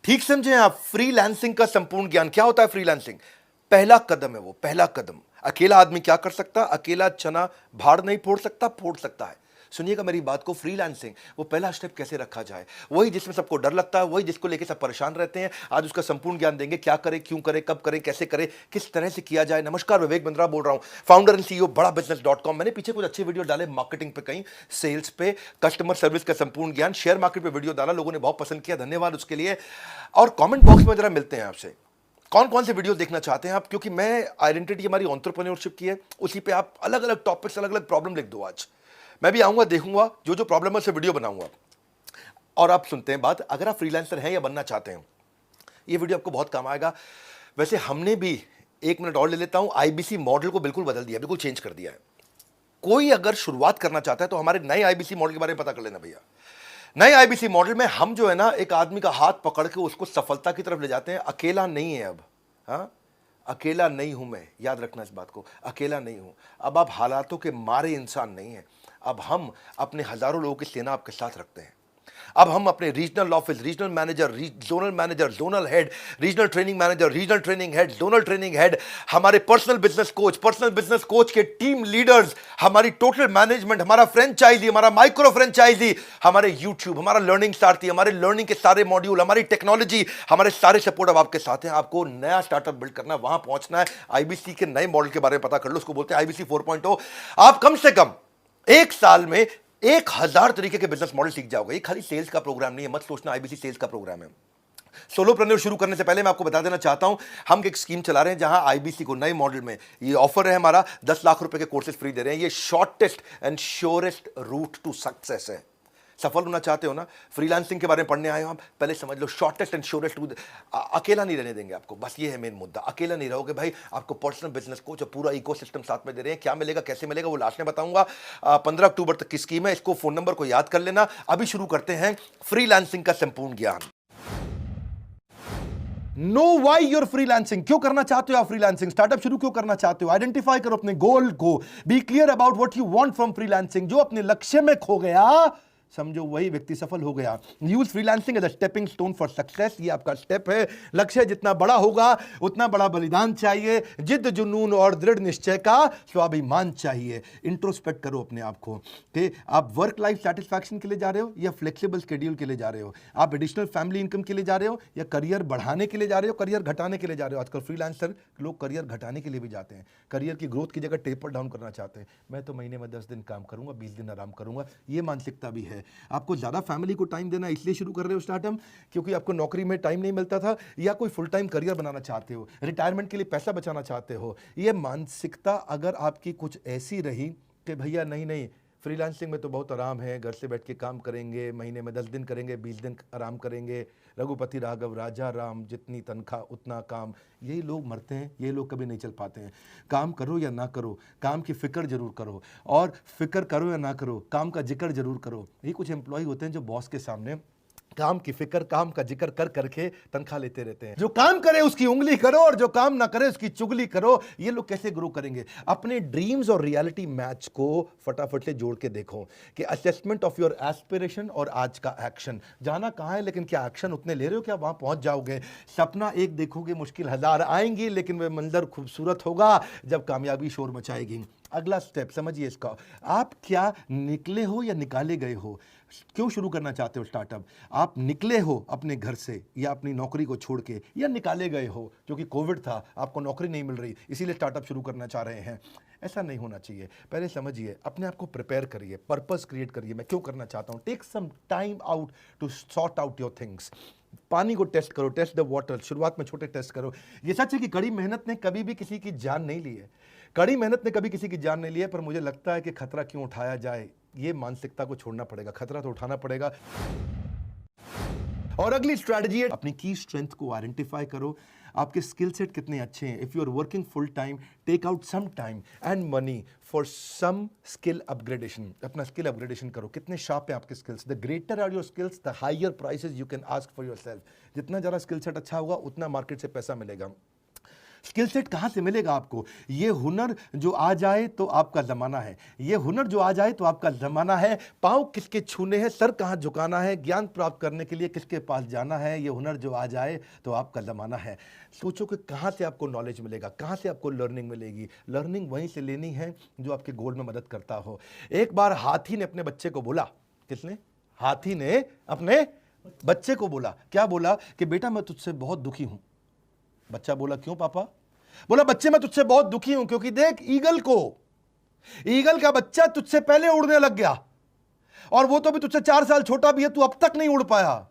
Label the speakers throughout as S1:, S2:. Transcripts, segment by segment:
S1: ठीक समझे आप। फ्रीलांसिंग का संपूर्ण ज्ञान क्या होता है? फ्रीलांसिंग पहला कदम है, वो पहला कदम। अकेला आदमी क्या कर सकता? अकेला चना भाड़ नहीं फोड़ सकता, फोड़ सकता है। सुनिएगा मेरी बात को, फ्रीलांसिंग वो पहला स्टेप कैसे रखा जाए, वही जिसमें सबको डर लगता है, वही जिसको लेके सब परेशान रहते हैं। आज उसका संपूर्ण ज्ञान देंगे, क्या करें, क्यों करें, कब करें, कैसे करें, किस तरह से किया जाए। नमस्कार, विवेक बिंद्रा बोल रहा हूं, फाउंडर एंड सीईओ बड़ा बिजनेस.com। मैंने पीछे कुछ अच्छे वीडियो डाले मार्केटिंग पे, कहीं सेल्स पे, कस्टमर सर्विस का संपूर्ण ज्ञान, शेयर मार्केट पे वीडियो डाला, लोगों ने बहुत पसंद किया, धन्यवाद उसके लिए। और कमेंट बॉक्स में जरा मिलते हैं आपसे, कौन कौन से वीडियो देखना चाहते हैं आप, क्योंकि मैं आइडेंटिटी हमारी एंटरप्रेन्योरशिप की है, उसी पे आप अलग अलग टॉपिक्स, अलग अलग प्रॉब्लम लिख दो। आज मैं भी आऊंगा, देखूंगा जो जो प्रॉब्लम है, से वीडियो बनाऊंगा। और आप सुनते हैं बात, अगर आप फ्रीलांसर हैं या बनना चाहते हैं, ये वीडियो आपको बहुत काम आएगा। वैसे हमने भी, एक मिनट और ले लेता हूं, आईबीसी मॉडल को बिल्कुल बदल दिया, बिल्कुल चेंज कर दिया है। कोई अगर शुरुआत करना चाहता है तो हमारे नए आईबीसी मॉडल के बारे में पता कर लेना भैया। नए आईबीसी मॉडल में हम जो है ना, एक आदमी का हाथ पकड़ के उसको सफलता की तरफ ले जाते हैं। अकेला नहीं है अब, हाँ, अकेला नहीं हूं मैं, याद रखना इस बात को, अकेला नहीं हूं। अब आप हालातों के मारे इंसान नहीं है, अब हम अपने हजारों लोगों की सेना आपके साथ रखते हैं। अब हम अपने regional office, regional manager, zonal head, regional training manager, regional training head, zonal training head, हमारे पर्सनल बिजनेस कोच के टीम लीडर्स, हमारी टोटल मैनेजमेंट, हमारा फ्रेंचाइजी, हमारा माइक्रो फ्रेंचाइजी, हमारे यूट्यूब, हमारा लर्निंग सारथी, हमारे लर्निंग के सारे मॉड्यूल, हमारी टेक्नोलॉजी, हमारे सारे सपोर्ट अब आपके साथ हैं। आपको नया स्टार्टअप बिल्ड करना है, वहां पहुंचना है। आईबीसी के नए मॉडल के बारे में पता कर लो, उसको बोलते हैं आईबीसी 4.0। आप कम से कम एक साल में 1000 तरीके के बिजनेस मॉडल सीख जाओगे। ये खाली सेल्स का प्रोग्राम नहीं है, मत सोचना आईबीसी सेल्स का प्रोग्राम है। सोलोप्रेन्योर शुरू करने से पहले मैं आपको बता देना चाहता हूं, हम एक स्कीम चला रहे हैं जहां आईबीसी को नए मॉडल में ये ऑफर है हमारा, 10 लाख रुपए के कोर्सेज फ्री दे रहे हैं। ये shortest and surest route to success है। सफल होना चाहते हो ना, फ्रीलांसिंग के बारे में पढ़ने आए हो आप, पहले समझ लो शॉर्टेस्ट एंड श्योरेस्ट रूट। अकेला नहीं रहने देंगे आपको, बस ये है मेन मुद्दा। अकेला नहीं रहोगे भाई, आपको पर्सनल बिजनेस कोच और पूरा इकोसिस्टम साथ में दे रहे हैं। क्या मिलेगा, कैसे मिलेगा, वो लास्ट में बताऊंगा। 15 अक्टूबर तक की स्कीम है, इसको फोन नंबर को याद कर लेना। अभी शुरू करते हैं फ्रीलांसिंग का संपूर्ण ज्ञान। नो वाई यूर फ्रीलांसिंग, क्यों करना चाहते हो आप फ्रीलांसिंग, स्टार्टअप शुरू क्यों करना चाहते हो, आइडेंटिफाई करो अपने गोल को, be clear about what you want from freelancing. जो अपने लक्ष्य में खो गया, समझो वही व्यक्ति सफल हो गया। Use freelancing as a stepping stone for success. ये आपका स्टेप है। लक्ष्य जितना बड़ा होगा उतना बड़ा बलिदान चाहिए, जिद जुनून और दृढ़ निश्चय का स्वाभिमान चाहिए। इंट्रोस्पेक्ट करो अपने आप को कि आप वर्क लाइफ सेटिस्फैक्शन के लिए जा रहे हो या फ्लेक्सिबल शेड्यूल के लिए जा रहे हो, आप एडिशनल फैमिली इनकम के लिए जा रहे हो या करियर बढ़ाने के लिए जा रहे हो, करियर घटाने के लिए जा रहे हो। आजकल फ्रीलांसर लोग करियर घटाने के लिए भी जाते हैं, करियर की ग्रोथ की जगह टेपर डाउन करना चाहते हैं। मैं तो महीने में 10 दिन काम करूंगा, 20 दिन आराम करूंगा, ये मानसिकता भी है। आपको ज्यादा फैमिली को टाइम देना इसलिए शुरू कर रहे हो स्टार्टअप क्योंकि आपको नौकरी में टाइम नहीं मिलता था, या कोई फुल टाइम करियर बनाना चाहते हो, रिटायरमेंट के लिए पैसा बचाना चाहते हो। ये मानसिकता अगर आपकी कुछ ऐसी रही कि भैया नहीं नहीं, फ्रीलांसिंग में तो बहुत आराम है, घर से बैठ के काम करेंगे, महीने में 10 दिन करेंगे, 20 दिन आराम करेंगे, रघुपति राघव राजा राम, जितनी तनख्वाह उतना काम, यही लोग मरते हैं, ये लोग कभी नहीं चल पाते हैं। काम करो या ना करो, काम की फिक्र जरूर करो, और फिक्र करो या ना करो, काम का जिक्र जरूर करो। ये कुछ एम्प्लॉय होते हैं जो बॉस के सामने काम की फिक्र, काम का जिक्र कर करके तनख्वाह लेते रहते हैं। जो काम करे उसकी उंगली करो और जो काम ना करे उसकी चुगली करो। ये लोग कैसे ग्रो करेंगे? अपने ड्रीम्स और रियलिटी मैच को फटाफट से जोड़ के देखो कि असेसमेंट ऑफ योर एस्पिरेशन और आज का एक्शन, जाना कहां है लेकिन क्या एक्शन उतने ले रहे हो, क्या वहां पहुंच जाओगे? सपना एक देखोगे, मुश्किल 1000 आएंगी, लेकिन वह मंजर खूबसूरत होगा जब कामयाबी शोर मचाएगी। अगला स्टेप समझिए इसका, आप क्या निकले हो या निकाले गए हो? क्यों शुरू करना चाहते हो स्टार्टअप? आप निकले हो अपने घर से या अपनी नौकरी को छोड़ के, या निकाले गए हो क्योंकि कोविड था, आपको नौकरी नहीं मिल रही, इसीलिए स्टार्टअप शुरू करना चाह रहे हैं? ऐसा नहीं होना चाहिए। पहले समझिए, अपने आप को प्रिपेयर करिए, पर्पस क्रिएट करिए, मैं क्यों करना चाहता हूं। Take some time out to sort out your things. पानी को टेस्ट करो, टेस्ट द वाटर। शुरुआत में छोटे टेस्ट करो। ये सच है कि कड़ी मेहनत ने कभी भी किसी की जान नहीं ली है, कड़ी मेहनत ने कभी किसी की जान नहीं ली है, पर मुझे लगता है कि खतरा क्यों उठाया जाए, ये मानसिकता को छोड़ना पड़ेगा। खतरा तो उठाना पड़ेगा। और अगली स्ट्रैटेजी है, अपनी की स्ट्रेंथ को आइडेंटिफाई करो। आपके स्किल सेट कितने अच्छे हैं। If you are working full time, take out some time and money for some skill upgradation. अपना स्किल अपग्रेडेशन करो। कितने शार्प है आपके skills? The greater are your skills, the higher prices you can ask for yourself. जितना ज़्यादा skill set अच्छा होगा उतना मार्केट से पैसा मिलेगा। स्किल सेट कहाँ से मिलेगा आपको? ये हुनर जो आ जाए तो आपका ज़माना है, ये हुनर जो आ जाए तो आपका ज़माना है। पाँव किसके छूने हैं, सर कहाँ झुकाना है, ज्ञान प्राप्त करने के लिए किसके पास जाना है, ये हुनर जो आ जाए तो आपका ज़माना है। सोचो कि कहाँ से आपको नॉलेज मिलेगा, कहाँ से आपको लर्निंग मिलेगी। लर्निंग वहीं से लेनी है जो आपके गोल में मदद करता हो। एक बार हाथी ने अपने बच्चे को बोला, किसने? हाथी ने अपने बच्चे को बोला, क्या बोला? कि बेटा मैं तुझसे बहुत दुखी हूं। बच्चा बोला, क्यों पापा? बोला, बच्चे मैं तुझसे बहुत दुखी हूं क्योंकि देख ईगल का बच्चा तुझसे पहले उड़ने लग गया और वो तो भी तुझसे 4 साल छोटा भी है, तू अब तक नहीं उड़ पाया।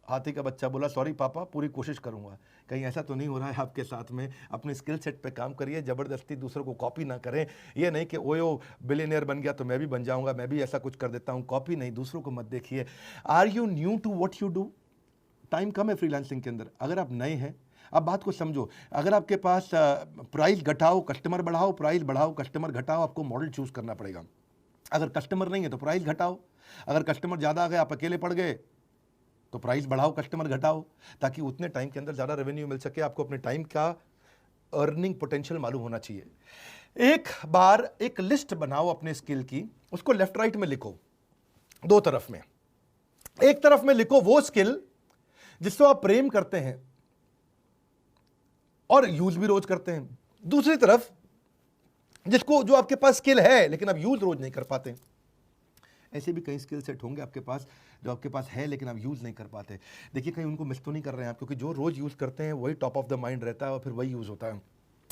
S1: हाथी का बच्चा बोला, सॉरी पापा, पूरी कोशिश करूंगा। कहीं ऐसा तो नहीं हो रहा है आपके साथ में? अपने स्किल सेट पे काम करिए, जबरदस्ती दूसरों को कॉपी ना करें। ये नहीं कि ओयो बिलियनियर बन गया तो मैं भी बन जाऊंगा, मैं भी ऐसा कुछ कर देता हूं। कॉपी नहीं, दूसरों को मत देखिए। Are you new to what you do? Time कम है फ्रीलांसिंग के अंदर। अगर आप नए हैं, अब बात को समझो, अगर आपके पास प्राइस घटाओ कस्टमर बढ़ाओ, प्राइस बढ़ाओ कस्टमर घटाओ, आपको मॉडल चूज करना पड़ेगा। अगर कस्टमर नहीं है तो प्राइस घटाओ, अगर कस्टमर ज़्यादा आ गए, आप अकेले पड़ गए तो प्राइस बढ़ाओ कस्टमर घटाओ, ताकि उतने टाइम के अंदर ज़्यादा रेवेन्यू मिल सके। आपको अपने टाइम का अर्निंग पोटेंशियल मालूम होना चाहिए। एक बार एक लिस्ट बनाओ अपने स्किल की, उसको लेफ्ट राइट में लिखो, 2 तरफ में। एक तरफ में लिखो वो स्किल जिसको आप प्रेम करते हैं और यूज भी रोज करते हैं। दूसरी तरफ जो आपके पास स्किल है लेकिन आप यूज रोज नहीं कर पाते। ऐसे भी कई स्किल सेट होंगे आपके पास जो आपके पास है लेकिन आप यूज नहीं कर पाते। देखिए, कहीं उनको मिस तो नहीं कर रहे हैं आप, क्योंकि जो रोज यूज करते हैं वही टॉप ऑफ द माइंड रहता है और फिर वही यूज होता है।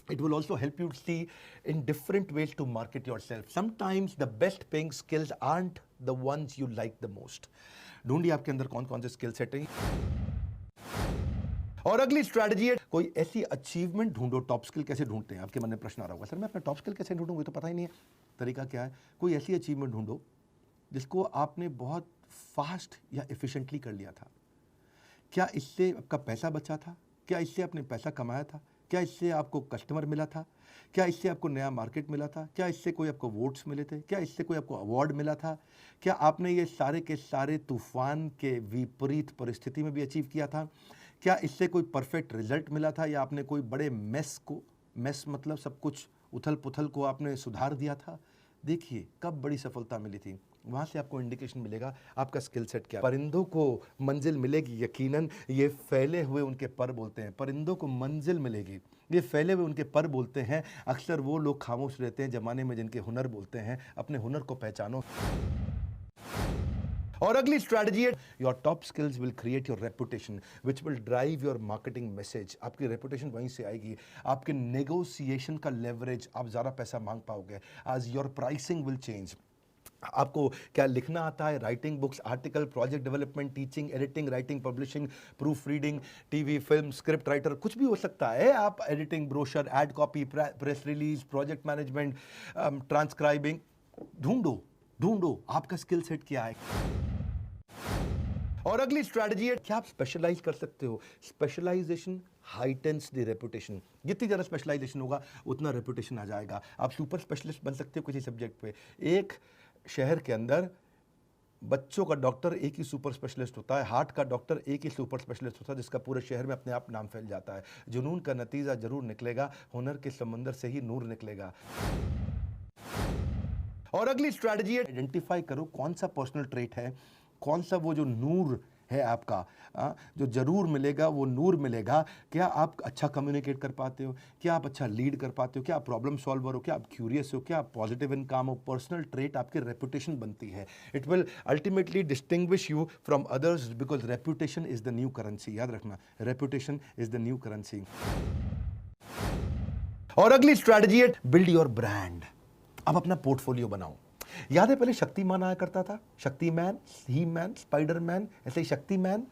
S1: It will also help you see in different ways to market yourself. Sometimes the best paying skills aren't the ones you like the most. ढूंढिए आपके अंदर कौन कौन से स्किल सेट हैं। और अगली स्ट्रैटेजी है, कोई ऐसी अचीवमेंट ढूंढो। टॉप स्किल कैसे ढूंढते हैं? आपके मन में प्रश्न आ रहा होगा, सर मैं अपना टॉप स्किल कैसे ढूंढूंगा, तो पता ही नहीं है। तरीका क्या है? कोई ऐसी अचीवमेंट ढूंढो जिसको आपने बहुत फास्ट या एफिशिएंटली कर लिया था। क्या इससे आपका पैसा बचा था? क्या इससे आपने पैसा कमाया था? क्या इससे आपको कस्टमर मिला था? क्या इससे आपको नया मार्केट मिला था? क्या इससे कोई आपको वोट्स मिले थे? क्या इससे कोई आपको अवार्ड मिला था? क्या आपने ये सारे के सारे तूफान के विपरीत परिस्थिति में भी अचीव किया था? क्या इससे कोई परफेक्ट रिजल्ट मिला था, या आपने कोई बड़े मेस मतलब सब कुछ उथल पुथल को आपने सुधार दिया था? देखिए कब बड़ी सफलता मिली थी, वहाँ से आपको इंडिकेशन मिलेगा आपका स्किल सेट क्या है। परिंदों को मंजिल मिलेगी यकीनन, ये फैले हुए उनके पर बोलते हैं। परिंदों को मंजिल मिलेगी, ये फैले हुए उनके पर बोलते हैं। अक्सर वो लोग खामोश रहते हैं जमाने में जिनके हुनर बोलते हैं। अपने हुनर को पहचानो। और अगली स्ट्रैटेजी है, your top skills will create your reputation which will drive your marketing message. आपकी रेपुटेशन वहीं से आएगी। आपके नेगोशिएशन का लेवरेज, आप ज़्यादा पैसा मांग पाओगे। आज योर प्राइसिंग विल चेंज। आपको क्या लिखना आता है? Writing books, article, project development, teaching, editing, writing, publishing, proof reading, TV, film, script writer, कुछ भी हो सकता है। आप editing, brochure, ad copy, press release, project management, transcribing, ढूंढो आपका स्किल सेट क्या है। और अगली स्ट्रैटेजी है, क्या आप स्पेशलाइज कर सकते हो? Specialisation heightens the reputation. जितनी ज़्यादा स्पेशलाइजेशन होगा उतना रेपुटेशन आ जाएगा। आप सुपर स्पेशलिस्ट बन सकते हो किसी सब्जेक्ट पे। एक शहर के अंदर बच्चों का डॉक्टर एक ही सुपर स्पेशलिस्ट होता है, हार्ट का डॉक्टर एक ही सुपर स्पेशलिस्ट होता है, जिसका पूरे शहर में अपने आप नाम फैल जाता है। जुनून का नतीजा जरूर निकलेगा, हुनर के समंदर से ही नूर निकलेगा। और अगली स्ट्रैटेजी है, आइडेंटिफाई करो कौन सा पर्सनल ट्रेट है, कौन सा वो जो नूर है आपका, जो जरूर मिलेगा, वो नूर मिलेगा। क्या आप अच्छा कम्युनिकेट कर पाते हो? क्या आप अच्छा लीड कर पाते हो? क्या आप प्रॉब्लम सॉल्वर हो? क्या आप क्यूरियस हो? क्या आप पॉजिटिव इन काम हो? पर्सनल ट्रेट आपकी रेपुटेशन बनती है। It will ultimately distinguish you from others because reputation is the new currency. याद रखना, reputation is the new currency. और अगली स्ट्रैटेजी है, बिल्ड योर ब्रांड। अब अपना पोर्टफोलियो बनाओ। याद है पहले शक्तिमान आया करता था, शक्तिमैन, ही मैन, स्पाइडरमैन, ऐसे ही शक्तिमान,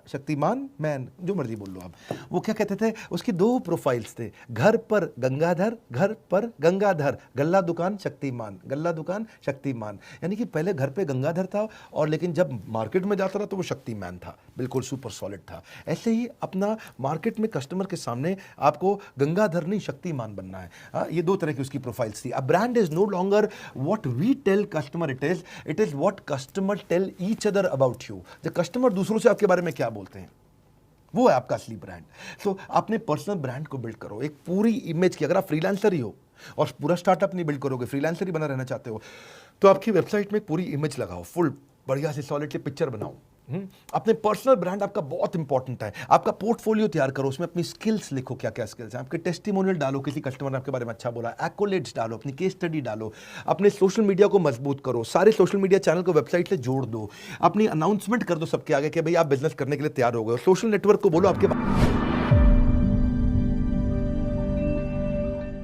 S1: शक्तिमान मैन, जो मर्जी बोल लो आप। वो क्या कहते थे, उसकी 2 प्रोफाइल्स थे, घर पर गंगाधर, घर पर गंगाधर, गल्ला दुकान शक्तिमान, गल्ला दुकान शक्तिमान। यानी कि पहले घर पे गंगाधर था और लेकिन जब मार्केट में जाता रहा तो वो शक्तिमान था, बिल्कुल सुपर सॉलिड था। ऐसे ही अपना मार्केट में कस्टमर के सामने आपको गंगाधर नहीं शक्तिमान बनना है। ये 2 तरह की उसकी प्रोफाइल्स थी। A brand is no longer what we tell customer, it is what customer tell each other about you. जो कस्टमर दूसरों से आपके बारे में क्या बोलते हैं, वो है आपका असली ब्रांड। तो अपने पर्सनल ब्रांड को बिल्ड करो, एक पूरी इमेज की। अगर आप फ्रीलांसर ही हो और पूरा स्टार्टअप नहीं बिल्ड करोगे, फ्रीलांसर ही बना रहना चाहते हो, तो आपकी वेबसाइट में पूरी इमेज लगाओ, फुल बढ़िया से सॉलिड से पिक्चर बनाओ। अपने पर्सनल ब्रांड आपका बहुत इंपॉर्टेंट है। आपका पोर्टफोलियो तैयार करो, उसमें अपनी स्किल्स लिखो, क्या क्या स्किल्स हैं आपके, टेस्टिमोनियल डालो, किसी कस्टमर ने आपके बारे में अच्छा बोला, एक्कोलेट्स डालो, अपनी केस स्टडी डालो, अपने सोशल मीडिया को मजबूत करो, सारे सोशल मीडिया चैनल को वेबसाइट से जोड़ दो, अपनी अनाउंसमेंट कर दो सबके आगे कि भाई आप बिजनेस करने के लिए तैयार हो गए। सोशल नेटवर्क को बोलो आपके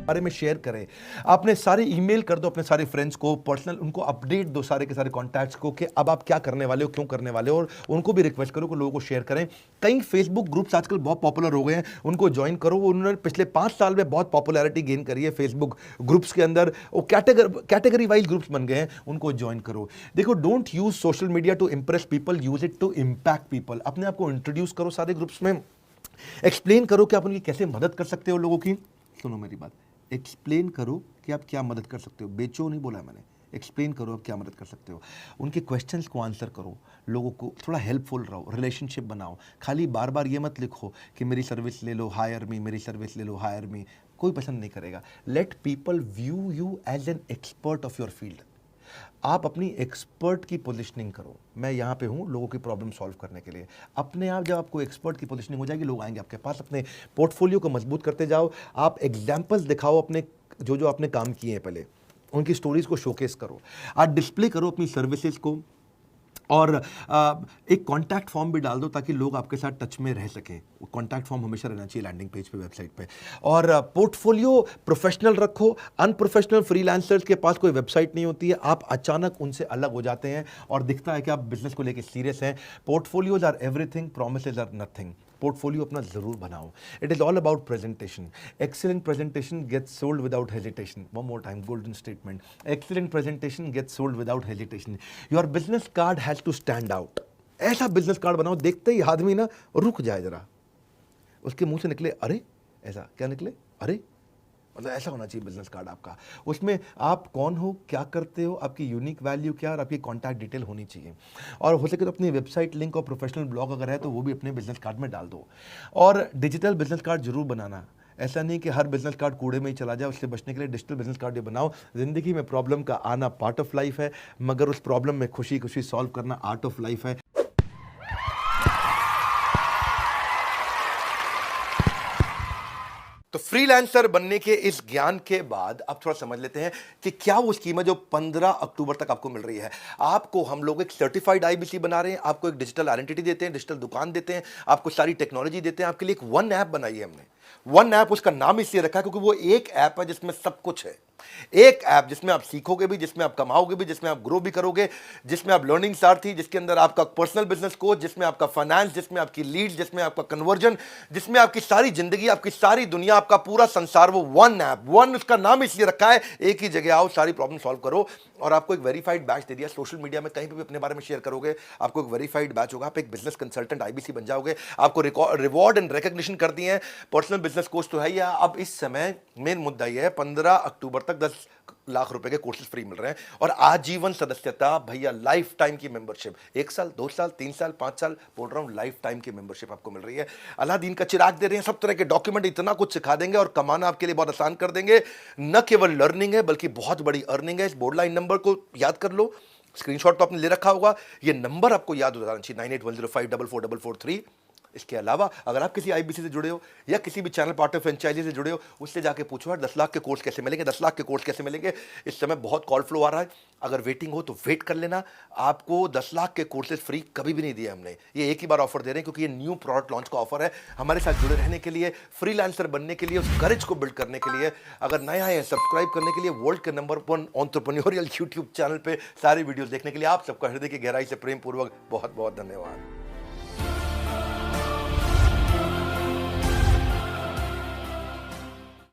S1: बारे में शेयर करें। आपने सारे ईमेल कर दो अपने सारे फ्रेंड्स को, पर्सनल उनको अपडेट दो सारे के सारे कॉन्टैक्ट्स को कि अब आप क्या करने वाले हो, क्यों करने वाले हो, और उनको भी रिक्वेस्ट करो कि लोगों को शेयर करें। कई फेसबुक ग्रुप्स आजकल बहुत पॉपुलर हो गए हैं, उनको ज्वाइन करो। उन्होंने पिछले 5 साल में बहुत पॉपुलैरिटी गेन करी है फेसबुक ग्रुप्स के अंदर, वो कैटेगरी वाइज ग्रुप्स बन गए हैं, उनको ज्वाइन करो। देखो, don't use social media to impress people, use it to impact people. अपने आप को इंट्रोड्यूस करो सारे ग्रुप्स में, एक्सप्लेन करो कि आप उनकी कैसे मदद कर सकते हो लोगों की। सुनो मेरी बात, एक्सप्लेन करो कि आप क्या मदद कर सकते हो। बेचो नहीं बोला मैंने, एक्सप्लेन करो आप क्या मदद कर सकते हो। उनके क्वेश्चंस को आंसर करो, लोगों को थोड़ा हेल्पफुल रहो, रिलेशनशिप बनाओ। खाली बार बार ये मत लिखो कि मेरी सर्विस ले लो, हायर मी, मेरी सर्विस ले लो, हायर मी। कोई पसंद नहीं करेगा। Let people view you as an expert of your field. आप अपनी एक्सपर्ट की पोजीशनिंग करो, मैं यहाँ पे हूँ लोगों की प्रॉब्लम सॉल्व करने के लिए। अपने आप जब आपको एक्सपर्ट की पोजीशनिंग हो जाएगी, लोग आएंगे आपके पास। अपने पोर्टफोलियो को मजबूत करते जाओ, आप एग्जाम्पल्स दिखाओ अपने, जो जो आपने काम किए हैं पहले, उनकी स्टोरीज को शोकेस करो। आप डिस्प्ले करो अपनी सर्विसेज को, और एक कॉन्टैक्ट फॉर्म भी डाल दो ताकि लोग आपके साथ टच में रह सकें। कॉन्टैक्ट फॉर्म हमेशा रहना चाहिए लैंडिंग पेज पे, वेबसाइट पे। और पोर्टफोलियो प्रोफेशनल रखो। अनप्रोफेशनल फ्रीलांसर्स के पास कोई वेबसाइट नहीं होती है, आप अचानक उनसे अलग हो जाते हैं और दिखता है कि आप बिजनेस को लेकर सीरियस हैं। Portfolios are everything, promises are nothing. Portfolio अपना जरूर बनाओ। It is all about presentation. Excellent presentation gets sold without hesitation. One more time, golden statement. Excellent presentation gets sold without hesitation. Your business card has to stand out. ऐसा business card बनाओ देखते ही आदमी ना रुक जाए, जरा उसके मुंह से निकले अरे, ऐसा क्या निकले अरे, मतलब ऐसा होना चाहिए बिजनेस कार्ड आपका। उसमें आप कौन हो, क्या करते हो, आपकी यूनिक वैल्यू क्या, और आपकी कॉन्टैक्ट डिटेल होनी चाहिए। और हो सके तो अपनी वेबसाइट लिंक और प्रोफेशनल ब्लॉग अगर है तो वो भी अपने बिजनेस कार्ड में डाल दो। और डिजिटल बिजनेस कार्ड जरूर बनाना। ऐसा नहीं कि हर बिजनेस कार्ड कूड़े में ही चला जाए। उससे बचने के लिए डिजिटल बिजनेस कार्ड ये बनाओ। जिंदगी में प्रॉब्लम का आना पार्ट ऑफ लाइफ है, मगर उस प्रॉब्लम में खुशी खुशी सॉल्व करना आर्ट ऑफ लाइफ है। तो फ्रीलांसर बनने के इस ज्ञान के बाद अब थोड़ा समझ लेते हैं कि क्या वो स्कीम है जो 15 अक्टूबर तक आपको मिल रही है। आपको हम लोग एक सर्टिफाइड आईबीसी बना रहे हैं, आपको एक डिजिटल आइडेंटिटी देते हैं, डिजिटल दुकान देते हैं, आपको सारी टेक्नोलॉजी देते हैं। आपके लिए एक वन ऐप बनाई है हमने। वन ऐप, उसका नाम इसलिए रखा है क्योंकि वो एक ऐप है जिसमें सब कुछ है। एक ऐप जिसमें आप सीखोगे भी, जिसमें आप कमाओगे भी, जिसमें आप ग्रो भी करोगे, जिसमें आप लर्निंग सारथी, जिसके अंदर आपका पर्सनल बिजनेस कोच, जिसमें आपका फाइनेंस, जिसमें आपकी लीड, जिसमें आपका कन्वर्जन, जिसमें आपकी सारी जिंदगी, आपकी सारी दुनिया, आपका पूरा संसार, वो वन ऐप। वन उसका नाम इसलिए रखा है, एक ही जगह आओ, सारी प्रॉब्लम सॉल्व करो। और आपको एक वेरीफाइड बैच दे दिया। सोशल मीडिया में कहीं पे भी अपने बारे में शेयर करोगे, आपको एक वेरीफाइड बैच होगा। आप एक बिजनेस कंसल्टेंट आईबीसी बन जाओगे। आपको रिवॉर्ड एंड रिकॉग्निशन कर दिए हैं। पर्सनल बिजनेस कोच तो है ही। अब इस समय मेन मुद्दा यह है, 15 अक्टूबर तक 10 लाख रुपए के कोर्सेज फ्री मिल रहे हैं और आजीवन सदस्यता भैया, लाइफ टाइम की मेंबरशिप। 1 साल, 2 साल, 3 साल, 5 साल, बोल रहा हूं, लाइफ टाइम की मेंबरशिप आपको मिल रही है। अलादीन का चिराग दे रहे हैं। सब तरह के डॉक्यूमेंट इतना कुछ सिखा देंगे और कमाना आपके लिए बहुत आसान कर देंगे। न केवल लर्निंग है बल्कि बहुत बड़ी अर्निंग है। इस बोर्ड लाइन नंबर को याद कर लो, स्क्रीनशॉट तो आपने ले रखा होगा। ये नंबर आपको याद हो जाना चाहिए, 9810544443। इसके अलावा अगर आप किसी आईबीसी से जुड़े हो या किसी भी चैनल पार्टनर फ्रेंचाइजी से जुड़े हो, उससे जाके पूछो यार 10 लाख के कोर्स कैसे मिलेंगे, 10 लाख के कोर्स कैसे मिलेंगे। इस समय बहुत कॉल फ्लो आ रहा है। अगर वेटिंग हो तो वेट कर लेना। आपको 10 लाख के कोर्सेज फ्री कभी भी नहीं दिए हमने, ये एक ही बार ऑफर दे रहे हैं क्योंकि ये न्यू प्रोडक्ट लॉन्च का ऑफर है। हमारे साथ जुड़े रहने के लिए, फ्रीलांसर बनने के लिए, उस करेज को बिल्ड करने के लिए, अगर नया है सब्सक्राइब करने के लिए वर्ल्ड के नंबर 1 एंटरप्रेन्योरियल यूट्यूब चैनल पे सारी वीडियोस देखने के लिए आप सबका हृदय की गहराई से प्रेम पूर्वक बहुत बहुत धन्यवाद।